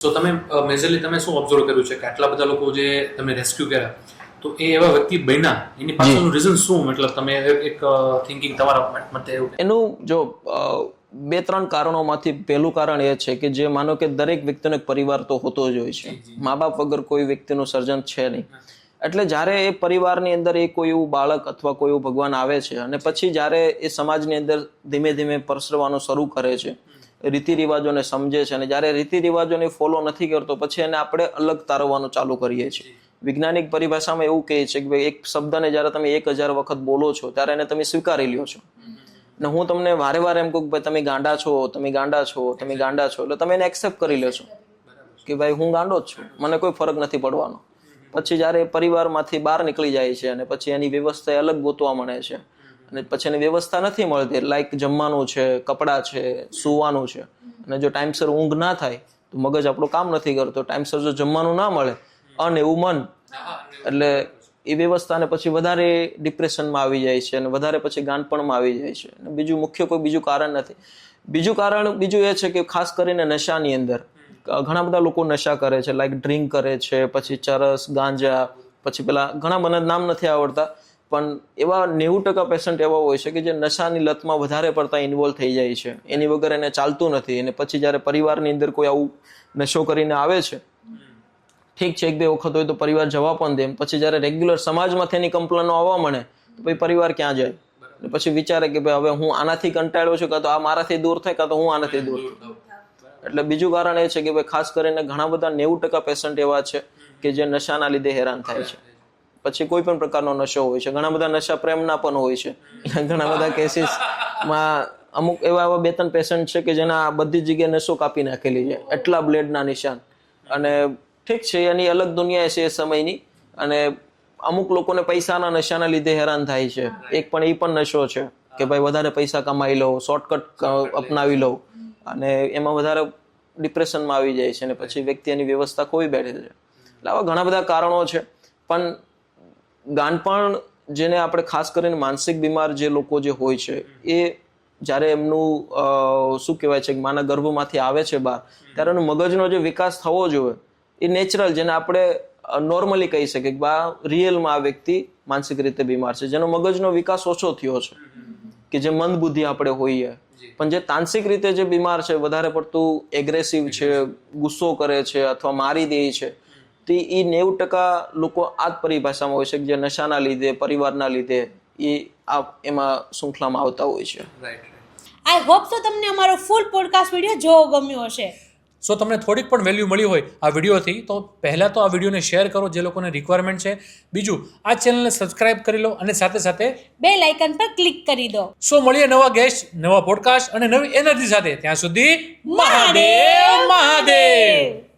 તો તમે મેજરલી તમે શું ઓબ્ઝર્વ કર્યું છે કે આટલા બધા લોકો જે તમે રેસ્ક્યુ કર્યા તો એ એવા વ્યક્તિ બન્યા એની પાછળનું રીઝન શું, મતલબ તમે એક થિંકિંગ તમારા મતે એવું? એનું જો 2-3 કારણોમાંથી પહેલું કારણ એ છે કે જે માનો કે દરેક વ્યક્તિનો એક પરિવાર તો હોતો જ હોય છે, મા બાપ વગર કોઈ વ્યક્તિનું સર્જન છે નહીં. એટલે જ્યારે એ પરિવારની અંદર એ કોઈ એવું બાળક અથવા કોઈ એવું ભગવાન આવે છે અને પછી જ્યારે એ સમાજની અંદર ધીમે ધીમે પરસરવાનું શરૂ કરે છે, રીતિ રિવાજોને સમજે છે અને જ્યારે રીતિ રિવાજોને ફોલો નથી કરતો પછી એને આપણે અલગ તારવવાનું ચાલુ કરીએ છીએ. વૈજ્ઞાનિક પરિભાષામાં એવું કહે છે કે ભાઈ એક શબ્દને જ્યારે તમે 1000 વખત બોલો છો ત્યારે એને તમે સ્વીકારી લ્યો છો. ને હું તમને વારે વારે એમ કહું કે ભાઈ તમે ગાંડા છો, તમે ગાંડા છો, તમે ગાંડા છો, એટલે તમે એને એક્સેપ્ટ કરી લો છો કે ભાઈ હું ગાંડો જ છું, મને કોઈ ફરક નથી પડવાનો. પછી જ્યારે પરિવારમાંથી બહાર નીકળી જાય છે અને પછી એની વ્યવસ્થા અલગ ગોતવા મળે છે અને પછી એની વ્યવસ્થા નથી મળતી, લાઈક જમવાનું છે, કપડાં છે, સુવાનું છે, અને જો ટાઈમસર ઊંઘ ના થાય તો મગજ આપણું કામ નથી કરતો. ટાઈમસર જો જમવાનું ના મળે એવું મન, એટલે એ વ્યવસ્થાને પછી વધારે ડિપ્રેશનમાં આવી જાય છે અને વધારે પછી ગાંડપણમાં આવી જાય છે. અને બીજું મુખ્ય કોઈ બીજું કારણ નથી. બીજું એ છે કે ખાસ કરીને નશાની અંદર ઘણા બધા લોકો નશા કરે છે, લાઈક ડ્રિંક કરે છે, પછી ચરસ, ગાંજા, પછી પેલા ઘણા બધા નામ નથી આવડતા, પણ એવા 90% પેશન્ટ એવા હોય છે કે જે નશાની લતમાં વધારે પડતા ઇન્વોલ્વ થઈ જાય છે, એની વગર એને ચાલતું નથી. અને પછી જ્યારે પરિવારની અંદર કોઈ આવું નશો કરીને આવે છે, ઠીક છે 1-2 વખત હોય તો પરિવાર જવા પણ દે, પછી જ્યારે રેગ્યુલર સમાજમાંથી એની કમ્પ્લેનો આવવા મળે તો પછી પરિવાર ક્યાં જાય? પછી વિચારે કે ભાઈ હવે હું આનાથી કંટાળ્યો છું, કાં તો આ મારાથી દૂર થાય, કાં તો હું આનાથી દૂર થાય. એટલે બીજું કારણ એ છે કે ભાઈ ખાસ કરીને ઘણા બધા 90% પેશન્ટ એવા છે કે જે નશાના લીધે હેરાન થાય છે. પછી કોઈ પણ પ્રકારનો નશો હોય છે, ઘણા બધા નશા પ્રેમના પણ હોય છે. ઘણા બધા કેસીસમાં અમુક એવા 2-3 પેશન્ટ છે કે જેના બધી જગ્યાએ નશો કાપી નાખેલી છે, એટલા બ્લેડના નિશાન. અને ઠીક છે એની અલગ દુનિયા છે એ સમયની, અને અમુક લોકોને પૈસાના નશાના લીધે હેરાન થાય છે. એક પણ એ પણ નશો છે કે ભાઈ વધારે પૈસા કમાઈ લો, શોર્ટકટ અપનાવી લો અને એમાં વધારે ડિપ્રેશનમાં આવી જાય છે અને પછી વ્યક્તિ એની વ્યવસ્થા ખોઈ બેઠે છે. એટલે આવા ઘણા બધા કારણો છે. પણ ગાંડપણ, જેને આપણે ખાસ કરીને માનસિક બીમાર જે લોકો જે હોય છે, એ જ્યારે એમનું શું કહેવાય છે કે માના ગર્ભમાંથી આવે છે બહાર, ત્યારે એનો મગજનો જે વિકાસ થવો જોઈએ એ નેચરલ, જેને આપણે નોર્મલી કહી શકીએ કે રિયલમાં આ વ્યક્તિ માનસિક રીતે બીમાર છે, જેનો મગજનો વિકાસ ઓછો થયો છે, કે જે મંદ બુદ્ધિ આપણે હોઈએ. પણ જે તાંત્રિક રીતે જે બીમાર છે, વધારે પડતું એગ્રેસિવ છે, ગુસ્સો કરે છે અથવા મારી દે છે, તો એ 90% લોકો આ જ પરિભાષામાં હોય છે કે જે નશાના લીધે, પરિવારના લીધે એ એમાં શૃંખલામાં આવતા હોય છે. આઈ હોપ તો તમને અમારો ફૂલ પોડકાસ્ટ વિડીયો જોવો ગમ્યો હશે. સો તમને થોડીક પણ વેલ્યુ મળી હોય આ વિડીયોથી, તો પહેલાં તો આ વિડીયોને શેર કરો જે લોકોને રિક્વાયરમેન્ટ છે. બીજું, આ ચેનલને સબસ્ક્રાઇબ કરી લો અને સાથે સાથે બેલ આઇકન પર ક્લિક કરી દો. સો મળીએ નવા ગેસ્ટ, નવા પોડકાસ્ટ અને નવી એનર્જી સાથે. ત્યાં સુધી મહાદેવ મહાદેવ.